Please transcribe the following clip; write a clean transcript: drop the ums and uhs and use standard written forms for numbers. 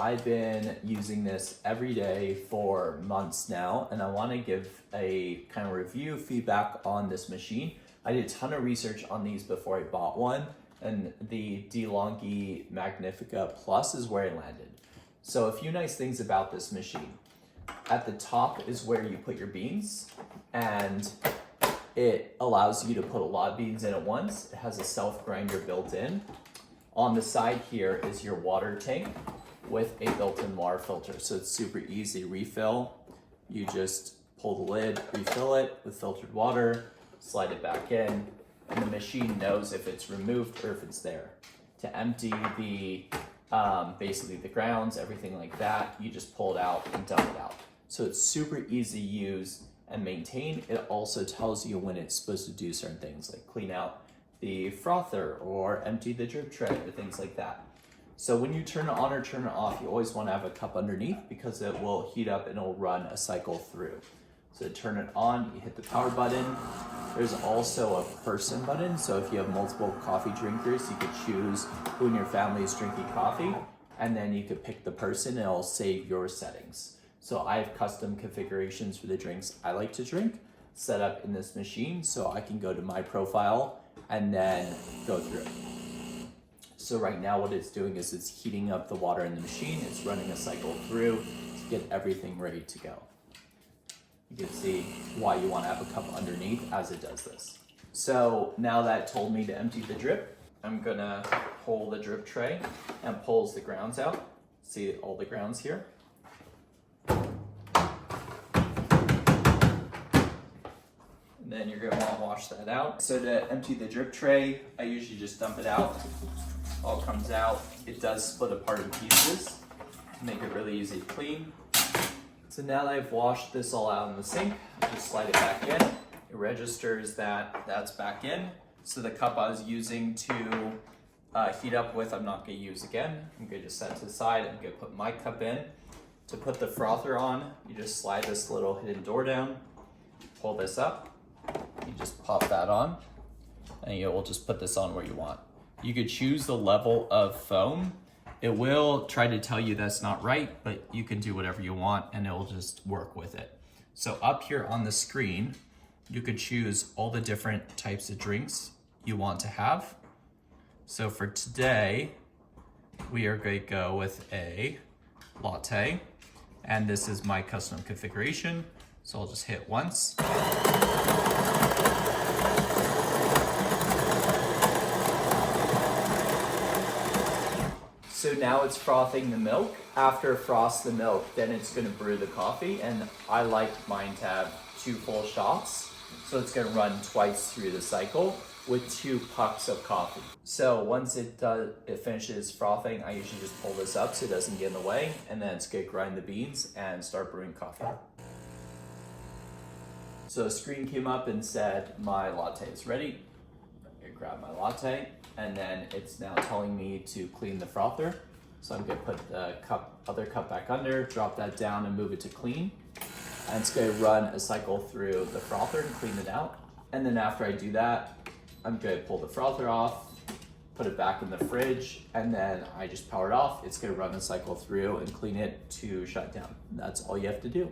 I've been using this every day for months now, and I want to give a kind of review feedback on this machine. I did a ton of research on these before I bought one, and the De'Loghi Magnifica Plus is where I landed. So a few nice things about this machine. At the top is where you put your beans, and it allows you to put a lot of beans in at once. It has a self grinder built in. On the side here is your water tank with a built-in water filter. So it's super easy refill. You just pull the lid, refill it with filtered water, slide it back in, and the machine knows if it's removed or if it's there. To empty the basically the grounds, everything like that, you just pull it out and dump it out. So it's super easy to use and maintain. It also tells you when it's supposed to do certain things, like clean out the frother or empty the drip tray or things like that. So when you turn it on or turn it off, you always want to have a cup underneath because it will heat up and it'll run a cycle through. So to turn it on, you hit the power button. There's also a person button. So if you have multiple coffee drinkers, you could choose who in your family is drinking coffee, and then you could pick the person and it'll save your settings. So I have custom configurations for the drinks I like to drink set up in this machine, so I can go to my profile and then go through it. So right now what it's doing is it's heating up the water in the machine. It's running a cycle through to get everything ready to go. You can see why you want to have a cup underneath as it does this. So now that told me to empty the drip, I'm gonna pull the drip tray and pulls the grounds out. See all the grounds here? Then you're gonna want to wash that out. So to empty the drip tray, I usually just dump it out. All comes out. It does split apart in pieces, make it really easy to clean. So now that I've washed this all out in the sink, I just slide it back in. It registers that that's back in. So the cup I was using to heat up with, I'm not gonna use again. I'm gonna just set it to the side. I'm gonna put my cup in. To put the frother on, you just slide this little hidden door down, pull this up. You just pop that on, and you will just put this on where you want. You could choose the level of foam. It will try to tell you that's not right, but you can do whatever you want and it will just work with it. So up here on the screen, you could choose all the different types of drinks you want to have. So for today, we are going to go with a latte, and this is my custom configuration. So I'll just hit once. So now it's frothing the milk. After it froths the milk, then it's gonna brew the coffee, and I like mine to have 2 full shots. So it's gonna run twice through the cycle with 2 pucks of coffee. So once it finishes frothing, I usually just pull this up so it doesn't get in the way, and then it's gonna grind the beans and start brewing coffee. So a screen came up and said, my latte is ready. I'm gonna grab my latte, and then it's now telling me to clean the frother. So I'm gonna put the other cup back under, drop that down and move it to clean. And it's gonna run a cycle through the frother and clean it out. And then after I do that, I'm gonna pull the frother off, put it back in the fridge, and then I just power it off. It's gonna run a cycle through and clean it to shut down. That's all you have to do.